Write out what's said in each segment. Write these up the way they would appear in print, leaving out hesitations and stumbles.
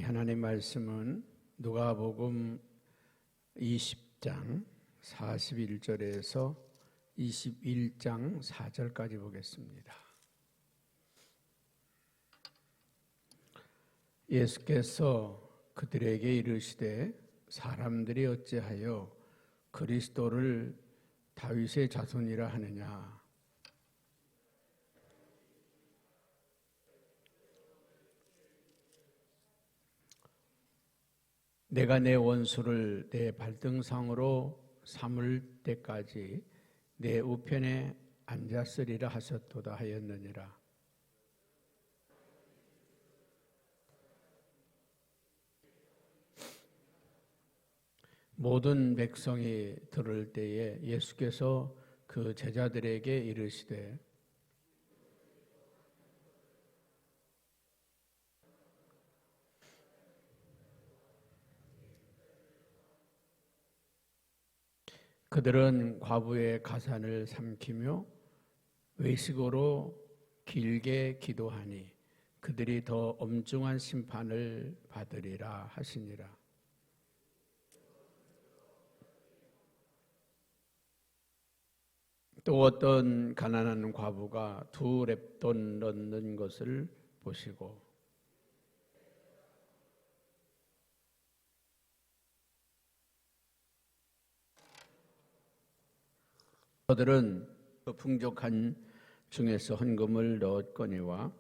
우리 하나님 말씀은 누가복음 20장 41절에서 21장 4절까지 보겠습니다. 예수께서 그들에게 이르시되 사람들이 어찌하여 그리스도를 다윗의 자손이라 하느냐. 내가 내 원수를 내 발등상으로 삼을 때까지 내 우편에 앉았으리라 하셨도다 하였느니라. 모든 백성이 들을 때에 예수께서 그 제자들에게 이르시되 그들은 과부의 가산을 삼키며 외식으로 길게 기도하니 그들이 더 엄중한 심판을 받으리라 하시니라. 또 어떤 가난한 과부가 2렙돈 넣는 것을 보시고 그들은 그 풍족한 중에서 헌금을 넣었거니와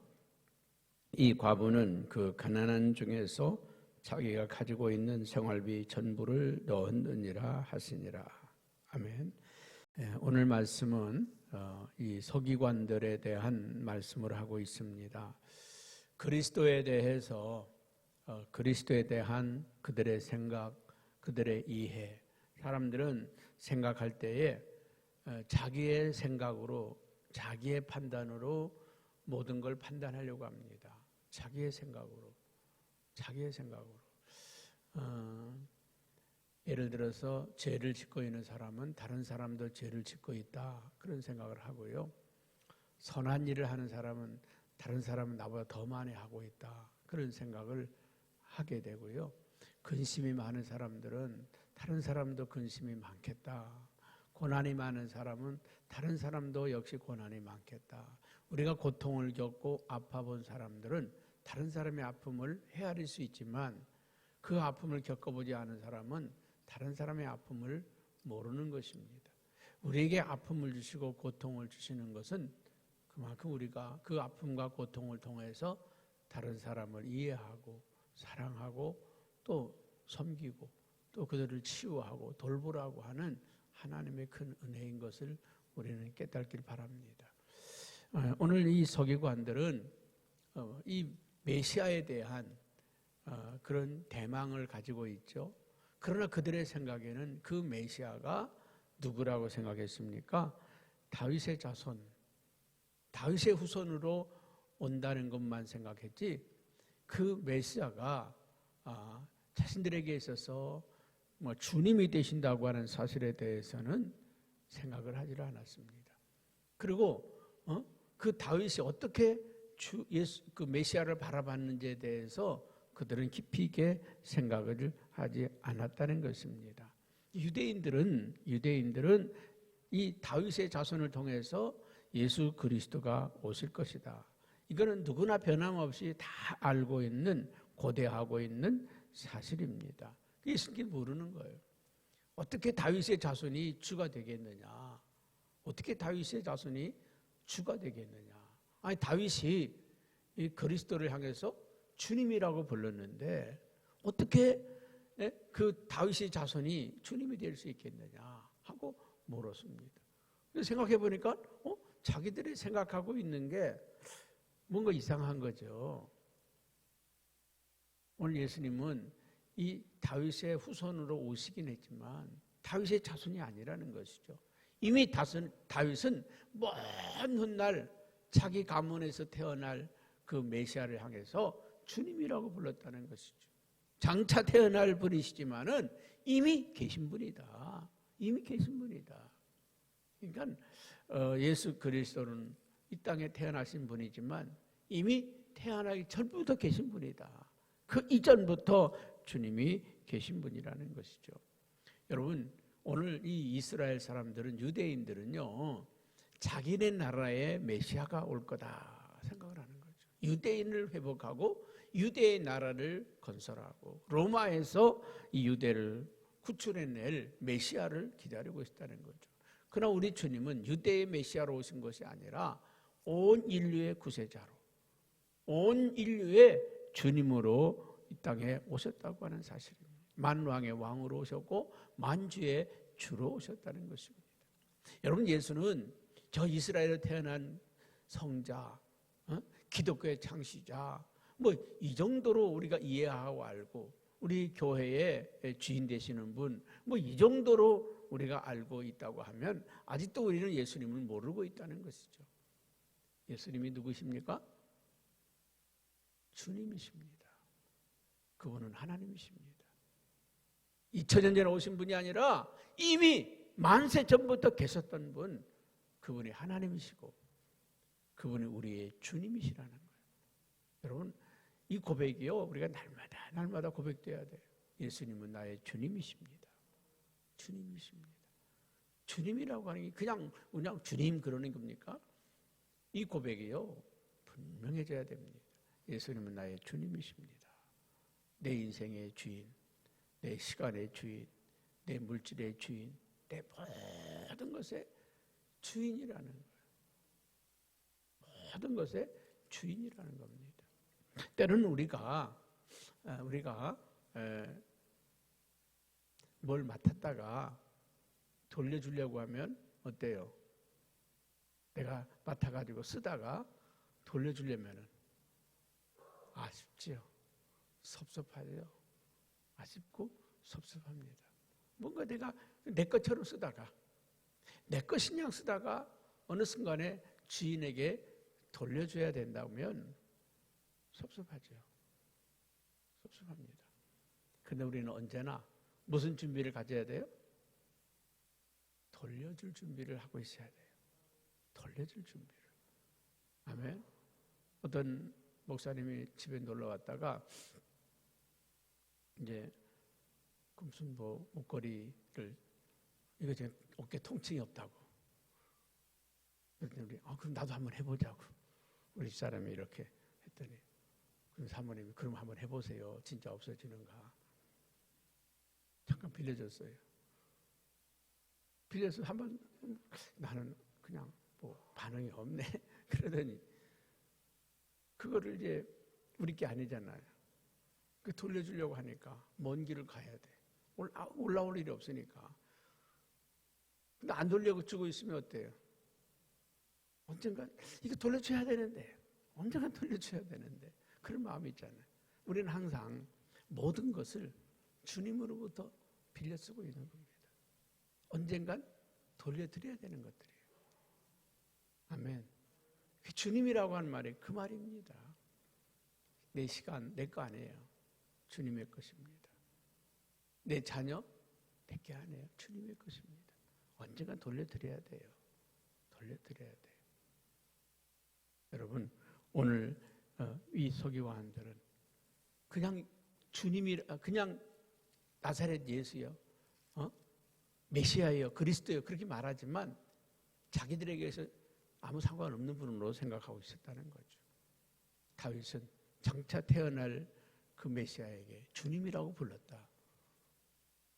이 과부는 그 가난한 중에서 자기가 가지고 있는 생활비 전부를 넣었느니라 하시니라. 아멘. 오늘 말씀은 이 서기관들에 대한 말씀을 하고 있습니다. 그리스도에 대해서 그리스도에 대한 그들의 생각, 그들의 이해, 사람들은 생각할 때에 자기의 생각으로, 자기의 판단으로 모든 걸 판단하려고 합니다. 자기의 생각으로. 예를 들어서 죄를 짓고 있는 사람은 다른 사람도 죄를 짓고 있다, 그런 생각을 하고요. 선한 일을 하는 사람은 다른 사람은 나보다 더 많이 하고 있다, 그런 생각을 하게 되고요. 근심이 많은 사람들은 다른 사람도 근심이 많겠다, 고난이 많은 사람은 다른 사람도 역시 고난이 많겠다. 우리가 고통을 겪고 아파 본 사람들은 다른 사람의 아픔을 헤아릴 수 있지만 그 아픔을 겪어보지 않은 사람은 다른 사람의 아픔을 모르는 것입니다. 우리에게 아픔을 주시고 고통을 주시는 것은 그만큼 우리가 그 아픔과 고통을 통해서 다른 사람을 이해하고 사랑하고 또 섬기고 또 그들을 치유하고 돌보라고 하는 하나님의 큰 은혜인 것을 우리는 깨닫길 바랍니다. 오늘 이 서기관들은 이 메시아에 대한 그런 대망을 가지고 있죠. 그러나 그들의 생각에는 그 메시아가 누구라고 생각했습니까? 다윗의 자손, 다윗의 후손으로 온다는 것만 생각했지 그 메시아가 자신들에게 있어서 주님이 되신다고 하는 사실에 대해서는 생각을 하지 않았습니다. 그리고 그 다윗이 어떻게 그 메시아를 바라봤는지에 대해서 그들은 깊이 있게 생각을 하지 않았다는 것입니다. 유대인들은 이 다윗의 자손을 통해서 예수 그리스도가 오실 것이다, 이거는 누구나 변함없이 다 알고 있는, 고대하고 있는 사실입니다. 예수님께 모르는 거예요. 어떻게 다윗의 자손이 주가 되겠느냐? 어떻게 다윗의 자손이 주가 되겠느냐? 아니, 다윗이 이 그리스도를 향해서 주님이라고 불렀는데 어떻게 그 다윗의 자손이 주님이 될 수 있겠느냐 하고 물었습니다. 생각해 보니까 자기들이 생각하고 있는 게 뭔가 이상한 거죠. 오늘 예수님은 이 다윗의 후손으로 오시긴 했지만 다윗의 자손이 아니라는 것이죠. 이미 다윗은 먼 훗날 자기 가문에서 태어날 그 메시아를 향해서 주님이라고 불렀다는 것이죠. 장차 태어날 분이시지만은 이미 계신 분이다. 그러니까 예수 그리스도는 이 땅에 태어나신 분이지만 이미 태어나기 전부터 계신 분이다. 그 이전부터 주님이 계신 분이라는 것이죠. 여러분, 오늘 이 이스라엘 사람들은, 유대인들은요, 자기네 나라에 메시아가 올 거다 생각을 하는 거죠. 유대인을 회복하고 유대의 나라를 건설하고 로마에서 이 유대를 구출해낼 메시아를 기다리고 있다는 거죠. 그러나 우리 주님은 유대의 메시아로 오신 것이 아니라 온 인류의 구세자로, 온 인류의 주님으로 이 땅에 오셨다고 하는 사실입니다. 만왕의 왕으로 오셨고 만주의 주로 오셨다는 것입니다. 여러분, 예수는 저 이스라엘에 태어난 성자, 기독교의 창시자, 뭐 이 정도로 우리가 이해하고 알고, 우리 교회의 주인 되시는 분, 뭐 이 정도로 우리가 알고 있다고 하면 아직도 우리는 예수님을 모르고 있다는 것이죠. 예수님이 누구십니까? 주님이십니다. 그분은 하나님이십니다. 2000년 전에 오신 분이 아니라 이미 만세 전부터 계셨던 분, 그분이 하나님이시고 그분이 우리의 주님이시라는 거예요. 여러분, 이 고백이요, 우리가 날마다 고백돼야 돼요. 예수님은 나의 주님이십니다. 주님이십니다. 주님이라고 하는 게 그냥 주님 그러는 겁니까? 이 고백이요, 분명해져야 됩니다. 예수님은 나의 주님이십니다. 내 인생의 주인, 내 시간의 주인, 내 물질의 주인, 내 모든 것의 주인이라는 거예요. 모든 것의 주인이라는 겁니다. 때로는 우리가 뭘 맡았다가 돌려주려고 하면 어때요? 내가 맡아가지고 쓰다가 돌려주려면 아쉽지요. 섭섭하죠. 아쉽고 섭섭합니다. 뭔가 내가 내 것처럼 쓰다가, 내 것이냥 쓰다가 어느 순간에 주인에게 돌려줘야 된다면 섭섭하죠. 섭섭합니다. 그런데 우리는 언제나 무슨 준비를 가져야 돼요? 돌려줄 준비를 하고 있어야 돼요. 돌려줄 준비를. 아멘. 어떤 목사님이 집에 놀러 왔다가 이제 무슨 목걸이를, 이거 제 어깨 통증이 없다고. 그랬더니 그럼 나도 한번 해보자고. 우리 집사람이 이렇게 했더니, 그럼 사모님이 그럼 한번 해보세요. 진짜 없어지는가. 잠깐 빌려줬어요. 빌려서 한번, 나는 그냥 반응이 없네. 그러더니 그거를 이제 우리 게 아니잖아요. 그 돌려주려고 하니까 먼 길을 가야 돼. 올라올 일이 없으니까. 근데 안 돌려주고 있으면 어때요? 언젠간 이거 돌려줘야 되는데, 언젠간 돌려줘야 되는데, 그런 마음이 있잖아요. 우리는 항상 모든 것을 주님으로부터 빌려 쓰고 있는 겁니다. 언젠간 돌려드려야 되는 것들이에요. 아멘. 주님이라고 하는 말이 그 말입니다. 내 시간 내 거 아니에요. 주님의 것입니다. 내 자녀 내 게 아니에요. 주님의 것입니다. 언젠간 돌려드려야 돼요. 돌려드려야 돼요. 여러분, 오늘 이 서기관들은 그냥 그냥 나사렛 예수요, 메시아예요, 그리스도예요, 그렇게 말하지만 자기들에게서 아무 상관없는 분으로 생각하고 있었다는 거죠. 다윗은 장차 태어날 그 메시아에게 주님이라고 불렀다.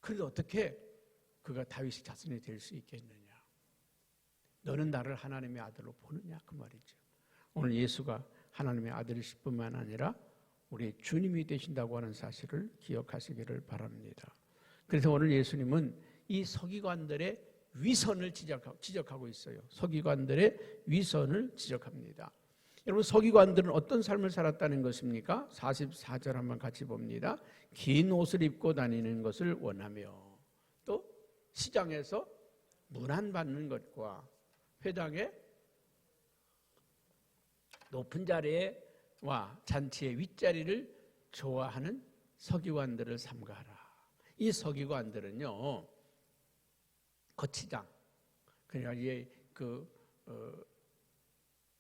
그런데 어떻게 그가 다윗의 자손이 될 수 있겠느냐? 너는 나를 하나님의 아들로 보느냐? 그 말이죠. 오늘 예수가 하나님의 아들이실 뿐만 아니라 우리의 주님이 되신다고 하는 사실을 기억하시기를 바랍니다. 그래서 오늘 예수님은 이 서기관들의 위선을 지적하고 있어요. 서기관들의 위선을 지적합니다. 여러분, 서기관들은 어떤 삶을 살았다는 것입니까? 44절 한번 같이 봅니다. 긴 옷을 입고 다니는 것을 원하며, 또 시장에서 문안받는 것과 회당의 높은 자리와 잔치의 윗자리를 좋아하는 서기관들을 삼가하라. 이 서기관들은요, 거치장, 그러니까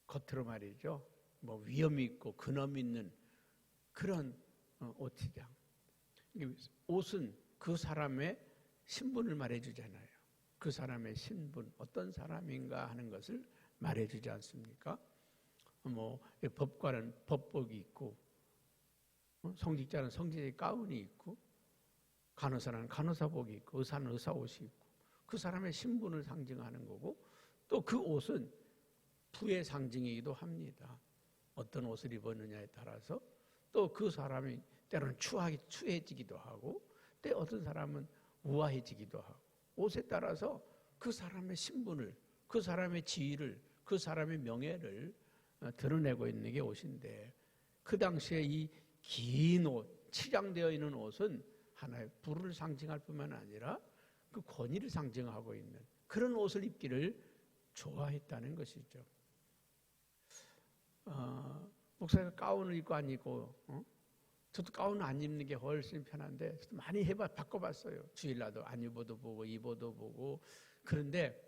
겉으로 말이죠, 위험 있고 근엄 있는 그런 옷치장. 옷은 그 사람의 신분을 말해주잖아요. 그 사람의 신분, 어떤 사람인가 하는 것을 말해주지 않습니까? 법관은 법복이 있고, 성직자는 성직의 가운이 있고, 간호사는 간호사복이 있고, 의사는 의사옷이 있고, 그 사람의 신분을 상징하는 거고, 또 그 옷은 부의 상징이기도 합니다. 어떤 옷을 입었느냐에 따라서 또 그 사람이 때로는 추해지기도 하고, 때 어떤 사람은 우아해지기도 하고, 옷에 따라서 그 사람의 신분을, 그 사람의 지위를, 그 사람의 명예를 드러내고 있는 게 옷인데, 그 당시에 이 긴 옷, 치장되어 있는 옷은 하나의 부를 상징할 뿐만 아니라 그 권위를 상징하고 있는 그런 옷을 입기를 좋아했다는 것이죠. 목사가 가운을 입고 안 입고, 저도 가운 안 입는 게 훨씬 편한데, 저도 많이 바꿔봤어요. 주일날도 안 입어도 보고 입어도 보고. 그런데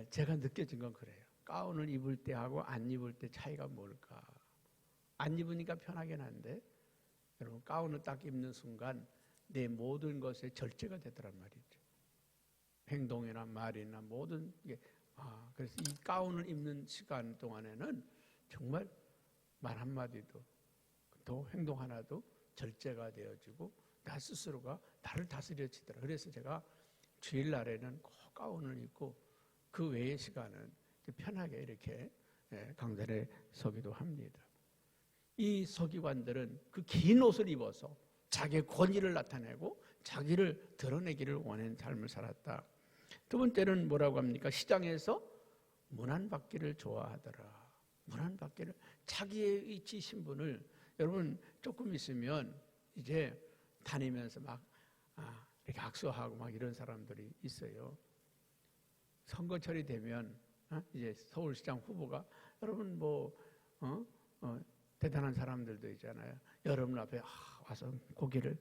제가 느껴진 건 그래요. 가운을 입을 때하고 안 입을 때 차이가 뭘까? 안 입으니까 편하긴 한데, 여러분 가운을 딱 입는 순간 내 모든 것에 절제가 되더란 말이죠. 행동이나 말이나 모든 게. 그래서 이 가운을 입는 시간 동안에는 정말 말 한마디도 또 행동 하나도 절제가 되어지고 나 스스로가 나를 다스려지더라. 그래서 제가 주일날에는 꼭 가운을 입고 그 외의 시간은 편하게 이렇게 강단에 서기도 합니다. 이 서기관들은 그 긴 옷을 입어서 자기의 권위를 나타내고 자기를 드러내기를 원하는 삶을 살았다. 두 번째는 뭐라고 합니까? 시장에서 문안받기를 좋아하더라. 문안받기를, 자기의 위치 신분을, 여러분 조금 있으면 이제 다니면서 막 이렇게 악수하고 막 이런 사람들이 있어요. 선거철이 되면 이제 서울시장 후보가, 여러분 대단한 사람들도 있잖아요. 여러분 앞에 와서 고개를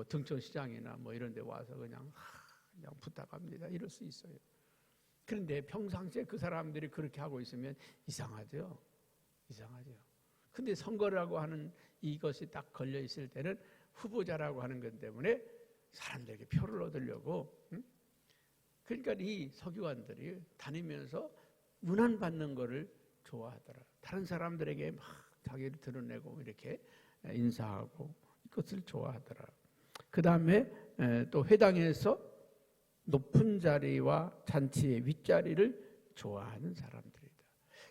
등촌시장이나 이런 데 와서 그냥 부탁합니다. 이럴 수 있어요. 그런데 평상시에 그 사람들이 그렇게 하고 있으면 이상하죠. 근데 선거라고 하는 이것이 딱 걸려 있을 때는 후보자라고 하는 것 때문에 사람들에게 표를 얻으려고, 그러니까 이 서기관들이 다니면서 문안받는 거를 좋아하더라. 다른 사람들에게 막 자기를 드러내고 이렇게 인사하고 이것을 좋아하더라. 그 다음에 또 회당에서 높은 자리와 잔치의 윗자리를 좋아하는 사람들이다.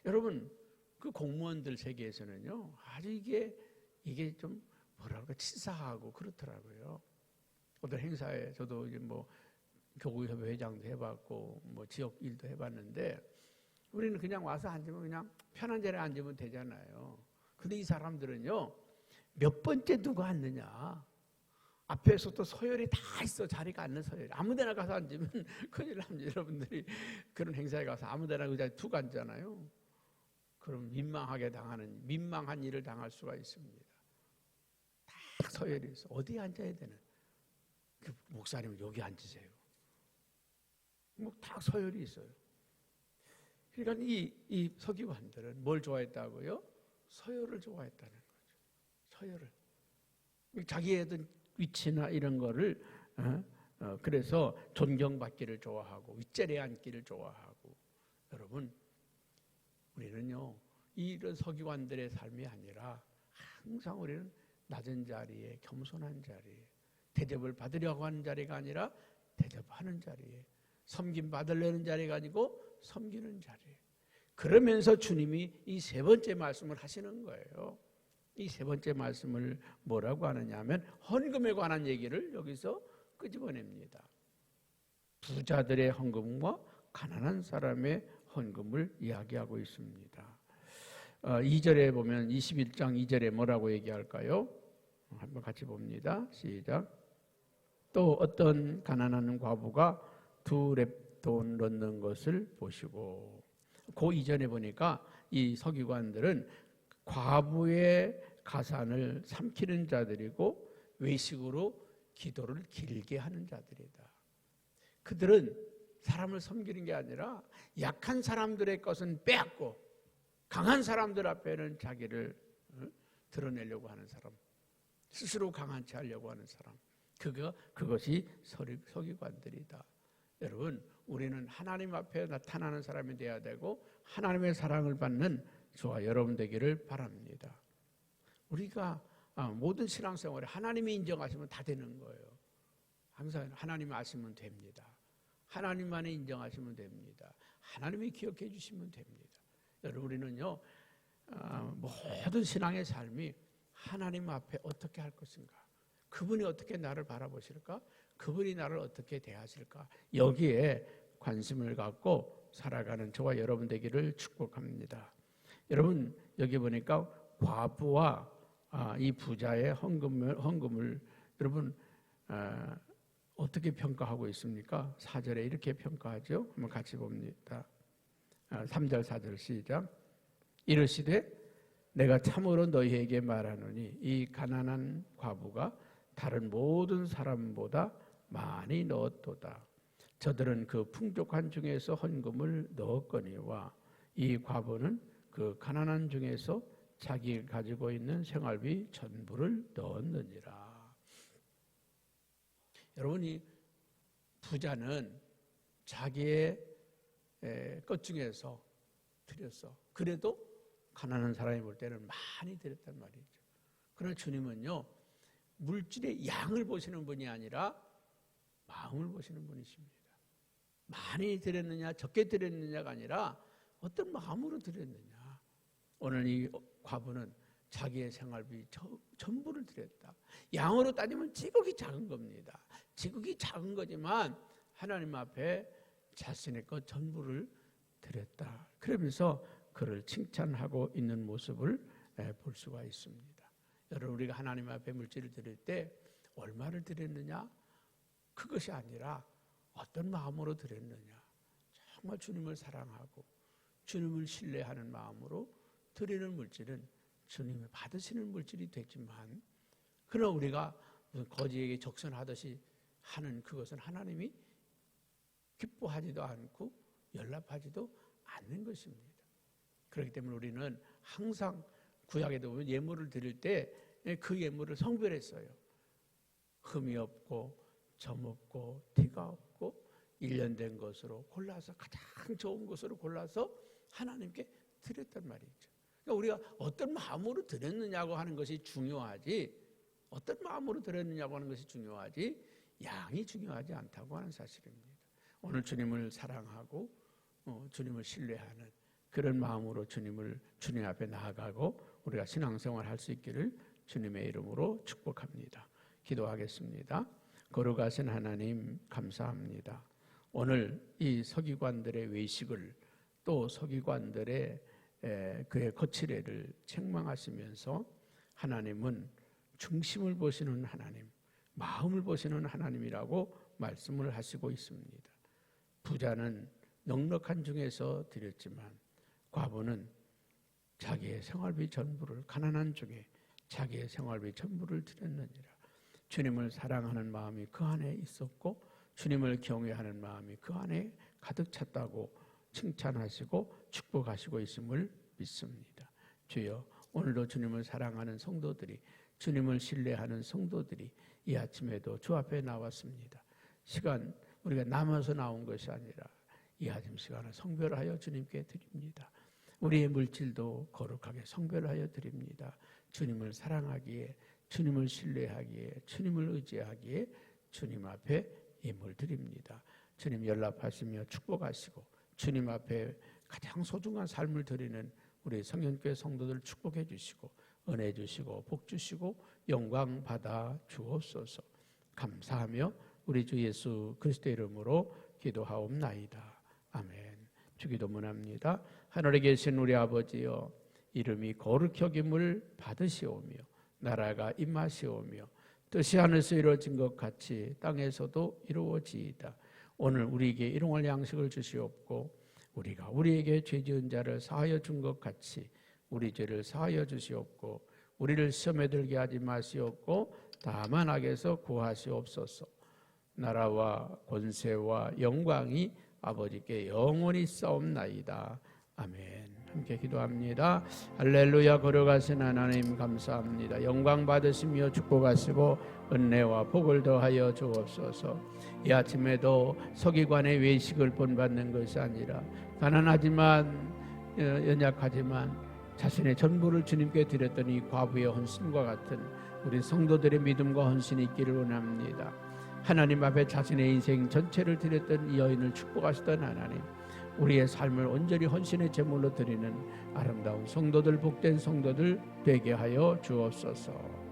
여러분, 그 공무원들 세계에서는요, 아주 이게 좀 뭐랄까 치사하고 그렇더라고요. 어떤 행사에 저도 이제 교구협회 회장도 해봤고 지역 일도 해봤는데, 우리는 그냥 와서 앉으면 그냥 편한 자리에 앉으면 되잖아요. 근데 이 사람들은요, 몇 번째 누가 앉느냐, 앞에서 또 서열이 다 있어. 자리가 앉는 서열이. 아무데나 가서 앉으면 큰일 납니다. 여러분들이 그런 행사에 가서 아무데나 의자에 툭 앉잖아요. 그럼 민망한 일을 당할 수가 있습니다. 다 서열이 있어. 어디에 앉아야 되는? 그 목사님은 여기 앉으세요. 다 서열이 있어요. 그러니까 이 서기관들은 뭘 좋아했다고요? 서열을 좋아했다는 거죠. 서열을. 자기의 위치나 이런 거를 그래서 존경받기를 좋아하고 윗자리에 앉기를 좋아하고. 여러분, 우리는요, 이런 서기관들의 삶이 아니라 항상 우리는 낮은 자리에, 겸손한 자리에, 대접을 받으려고 하는 자리가 아니라 대접하는 자리에, 섬김 받으려는 자리가 아니고 섬기는 자리에. 그러면서 주님이 이 세 번째 말씀을 하시는 거예요. 이 세 번째 말씀을 뭐라고 하느냐 하면 헌금에 관한 얘기를 여기서 끄집어냅니다. 부자들의 헌금과 가난한 사람의 헌금을 이야기하고 있습니다. 2절에 보면 21장 2절에 뭐라고 얘기할까요? 한번 같이 봅니다. 시작. 또 어떤 가난한 과부가 2렙돈 넣는 것을 보시고. 그 이전에 보니까 이 서기관들은 과부의 가산을 삼키는 자들이고 외식으로 기도를 길게 하는 자들이다. 그들은 사람을 섬기는 게 아니라 약한 사람들의 것은 빼앗고 강한 사람들 앞에는 자기를 드러내려고 하는 사람. 스스로 강한 체 하려고 하는 사람, 그것이 서기관들이다. 여러분, 우리는 하나님 앞에 나타나는 사람이 되어야 되고 하나님의 사랑을 받는 저와 여러분 되기를 바랍니다. 우리가 모든 신앙생활에 하나님이 인정하시면 다 되는 거예요. 항상 하나님 아시면 됩니다. 하나님만이 인정하시면 됩니다. 하나님이 기억해 주시면 됩니다. 여러분, 우리는요, 모든 신앙의 삶이 하나님 앞에 어떻게 할 것인가, 그분이 어떻게 나를 바라보실까, 그분이 나를 어떻게 대하실까, 여기에 관심을 갖고 살아가는 저와 여러분 되기를 축복합니다. 여러분, 여기 보니까 과부와 이 부자의 헌금을 여러분 어떻게 평가하고 있습니까? 4절에 이렇게 평가하죠. 한번 같이 봅니다. 3절 4절 시작. 이르시되 내가 참으로 너희에게 말하노니 이 가난한 과부가 다른 모든 사람보다 많이 넣었도다. 저들은 그 풍족한 중에서 헌금을 넣었거니와 이 과부는 그 가난한 중에서 자기가 가지고 있는 생활비 전부를 넣었느니라. 여러분이 부자는 자기의 것 중에서 드렸어. 그래도 가난한 사람이 볼 때는 많이 드렸단 말이죠. 그러나 주님은요, 물질의 양을 보시는 분이 아니라 마음을 보시는 분이십니다. 많이 드렸느냐 적게 드렸느냐가 아니라 어떤 마음으로 드렸느냐. 오늘 이 과부는 자기의 생활비 전부를 드렸다. 양으로 따지면 지극히 작은 겁니다. 지극히 작은 거지만 하나님 앞에 자신의 것 전부를 드렸다. 그러면서 그를 칭찬하고 있는 모습을 볼 수가 있습니다. 여러분, 우리가 하나님 앞에 물질을 드릴 때 얼마를 드렸느냐, 그것이 아니라 어떤 마음으로 드렸느냐, 정말 주님을 사랑하고 주님을 신뢰하는 마음으로 드리는 물질은 주님이 받으시는 물질이 되지만, 그러나 우리가 거지에게 적선하듯이 하는 그것은 하나님이 기뻐하지도 않고 연락하지도 않는 것입니다. 그렇기 때문에 우리는 항상 구약에도 보면 예물을 드릴 때 그 예물을 성별했어요. 흠이 없고 점 없고 티가 없고 일련된 것으로 골라서 가장 좋은 것으로 골라서 하나님께 드렸단 말이죠. 그러니까 우리가 어떤 마음으로 드렸느냐고 하는 것이 중요하지, 어떤 마음으로 드렸느냐고 하는 것이 중요하지 양이 중요하지 않다고 하는 사실입니다. 오늘 주님을 사랑하고 주님을 신뢰하는 그런 마음으로 주님 앞에 나아가고 우리가 신앙생활 할 수 있기를 주님의 이름으로 축복합니다. 기도하겠습니다. 거룩하신 하나님, 감사합니다. 오늘 이 서기관들의 외식을, 또 서기관들의 그의 거칠애를 책망하시면서 하나님은 중심을 보시는 하나님, 마음을 보시는 하나님이라고 말씀을 하시고 있습니다. 부자는 넉넉한 중에서 드렸지만 과부는 자기의 생활비 전부를, 가난한 중에 자기의 생활비 전부를 드렸느니라. 주님을 사랑하는 마음이 그 안에 있었고 주님을 경외하는 마음이 그 안에 가득 찼다고 칭찬하시고 축복하시고 있음을 믿습니다. 주여, 오늘도 주님을 사랑하는 성도들이, 주님을 신뢰하는 성도들이 이 아침에도 주 앞에 나왔습니다. 시간 우리가 남아서 나온 것이 아니라 이 아침 시간을 성별하여 주님께 드립니다. 우리의 물질도 거룩하게 성별하여 드립니다. 주님을 사랑하기에, 주님을 신뢰하기에, 주님을 의지하기에 주님 앞에 예물 드립니다. 주님 연락하시며 축복하시고 주님 앞에 가장 소중한 삶을 드리는 우리 성현교회 성도들 축복해 주시고 은혜 주시고 복 주시고 영광 받아 주옵소서. 감사하며 우리 주 예수 그리스도의 이름으로 기도하옵나이다. 아멘. 주기도문합니다. 하늘에 계신 우리 아버지여, 이름이 거룩히 여김을 받으시오며 나라가 임하시오며 뜻이 하늘에서 이루어진 것 같이 땅에서도 이루어지이다. 오늘 우리에게 일용할 양식을 주시옵고 우리가 우리에게 죄 지은 자를 사하여 준 것 같이 우리 죄를 사하여 주시옵고 우리를 시험에 들게 하지 마시옵고 다만 악에서 구하시옵소서. 나라와 권세와 영광이 아버지께 영원히 싸움나이다. 아멘. 함께 기도합니다. 할렐루야. 거룩하신 하나님 감사합니다. 영광 받으시며 축복하시고 은혜와 복을 더하여 주옵소서. 이 아침에도 서기관의 외식을 본받는 것이 아니라 가난하지만 연약하지만 자신의 전부를 주님께 드렸던 이 과부의 헌신과 같은 우리 성도들의 믿음과 헌신이 있기를 원합니다. 하나님 앞에 자신의 인생 전체를 드렸던 이 여인을 축복하시던 하나님, 우리의 삶을 온전히 헌신의 제물로 드리는 아름다운 성도들, 복된 성도들 되게 하여 주옵소서.